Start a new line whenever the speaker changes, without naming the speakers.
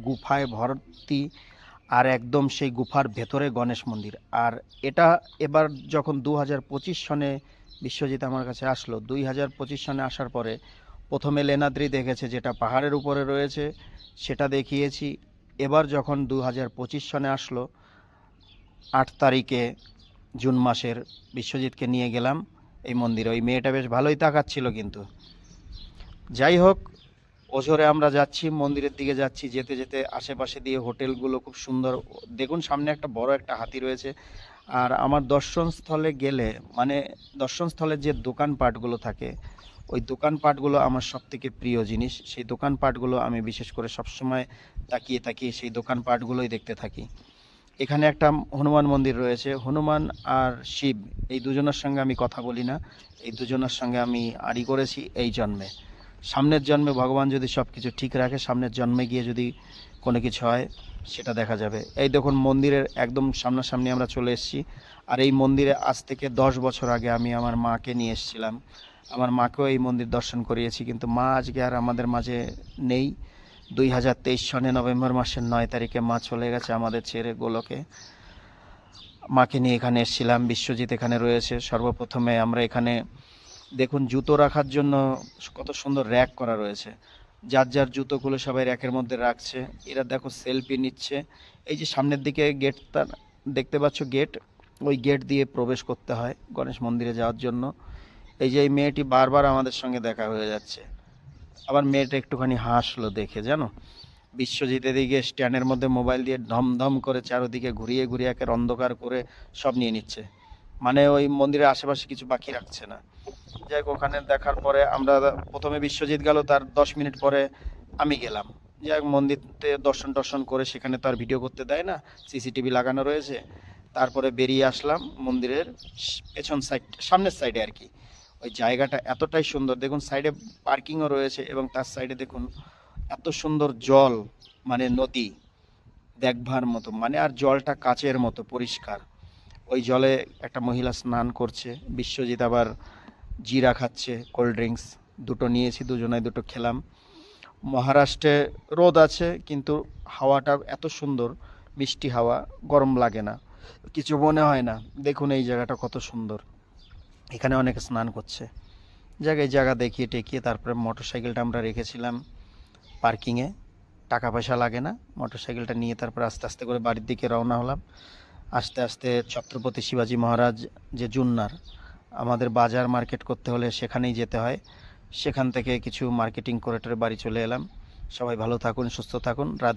গুফায় ভর্তি, আর একদম সেই গুফার ভেতরে গণেশ মন্দির। আর এটা এবার যখন 2025 সনে বিশ্বজিৎ আমার কাছে আসলো, 2025 সনে আসার পরে প্রথমে লেনাদ্রি দেখেছে যেটা পাহাড়ের উপরে রয়েছে, সেটা দেখিয়েছি। এবার যখন 2025 সনে আসলো 8 তারিখে জুন মাসের, বিশ্বজিৎকে নিয়ে গেলাম এই মন্দিরে। ওই মেয়েটা বেশ ভালোই তাকাচ্ছিল, কিন্তু যাই হোক, ওঝরে আমরা যাচ্ছি, মন্দিরের দিকে যাচ্ছি। যেতে যেতে আশেপাশে দিয়ে হোটেলগুলো খুব সুন্দর। দেখুন সামনে একটা বড় একটা হাতি রয়েছে। আর আমার দর্শনস্থলে গেলে, মানে দর্শনস্থলের যে দোকানপাটগুলো থাকে, ওই দোকানপাটগুলো আমার সব থেকে প্রিয় জিনিস। সেই দোকানপাটগুলো আমি বিশেষ করে সবসময় তাকিয়ে তাকিয়ে সেই দোকানপাটগুলোই দেখতে থাকি। এখানে একটা হনুমান মন্দির রয়েছে। হনুমান আর শিব, এই দুজনের সঙ্গে আমি কথা বলি না, এই দুজনের সঙ্গে আমি আড়ি করেছি এই জন্মে। সামনের জন্মে ভগবান যদি সব কিছু ঠিক রাখে, সামনের জন্মে গিয়ে যদি কোনো কিছু হয় সেটা দেখা যাবে। এই দেখুন মন্দিরের একদম সামনাসামনি আমরা চলে এসেছি। আর এই মন্দিরে আজ থেকে 10 বছর আগে আমি আমার মাকে নিয়ে এসেছিলাম। আমার মাকেও এই মন্দির দর্শন করিয়েছি, কিন্তু মা আজকে আর আমাদের মাঝে নেই। 2023 সনে নভেম্বর মাসের 9 তারিখে মা চলে গেছে আমাদের ছেড়ে গোলকে। মাকে নিয়ে এখানে এসেছিলাম। বিশ্বজিৎ এখানে রয়েছে। সর্বপ্রথমে আমরা এখানে দেখুন জুতো রাখার জন্য কত সুন্দর র্যাক করা রয়েছে। যার যার জুতোগুলো সবাই র্যাকের মধ্যে রাখছে। এরা দেখো সেলফি নিচ্ছে। এই যে সামনের দিকে গেটটা দেখতে পাচ্ছ, গেট, ওই গেট দিয়ে প্রবেশ করতে হয় গণেশ মন্দিরে যাওয়ার জন্য। এই যে এই মেয়েটি বারবার আমাদের সঙ্গে দেখা হয়ে যাচ্ছে। আবার মেয়েটা একটুখানি হাসলো দেখে, জানো। বিশ্বজিৎ এদিকে স্ট্যান্ডের মধ্যে মোবাইল দিয়ে ধমধম করে চারোদিকে ঘুরিয়ে ঘুরিয়ে একের অন্ধকার করে সব নিয়ে নিচ্ছে। মানে ওই মন্দিরের আশেপাশে কিছু বাকি রাখছে না। যাই হোক, ওখানে দেখার পরে আমরা প্রথমে বিশ্বজিৎ গেল, তার 10 মিনিট পরে আমি গেলাম। যাই হোক, মন্দিরতে দর্শন টর্শন করে, সেখানে তো আর ভিডিও করতে দেয় না, সিসিটিভি লাগানো রয়েছে। তারপরে বেরিয়ে আসলাম মন্দিরের পেছন সাইড, সামনের সাইডে আর কি। ওই জায়গাটা এতটাই সুন্দর, দেখুন সাইডে পার্কিংও রয়েছে, এবং তার সাইডে দেখুন এত সুন্দর জল, মানে নদী দেখবার মতো, মানে আর জলটা কাচের মতো পরিষ্কার। ওই জলে একটা মহিলা স্নান করছে। বিশ্বজিৎ আবার জিরা খাচ্ছে, কোল্ড ড্রিঙ্কস দুটো নিয়েছি, দুজনায় দুটো খেলাম। মহারাষ্ট্রে রোদ আছে, কিন্তু হাওয়াটা এত সুন্দর, মিষ্টি হাওয়া, গরম লাগে না, কিছু মনে হয় না। দেখুন এই জায়গাটা কত সুন্দর, এখানে অনেকে স্নান করছে। জায়গায় জায়গা দেখিয়ে টেকিয়ে তারপরে মোটরসাইকেলটা আমরা রেখেছিলাম পার্কিংয়ে। টাকা পয়সা লাগে না, মোটরসাইকেলটা নিয়ে তারপর আস্তে আস্তে করে বাড়ির দিকে রওনা হলাম। আস্তে আস্তে ছত্রপতি শিবাজি মহারাজ যে জুন্নার, আমাদের বাজার মার্কেট করতে হলে সেখানেই যেতে হয়। সেখান থেকে কিছু মার্কেটিং করে টরে বাড়ি চলে এলাম। সবাই ভালো থাকুন, সুস্থ থাকুন।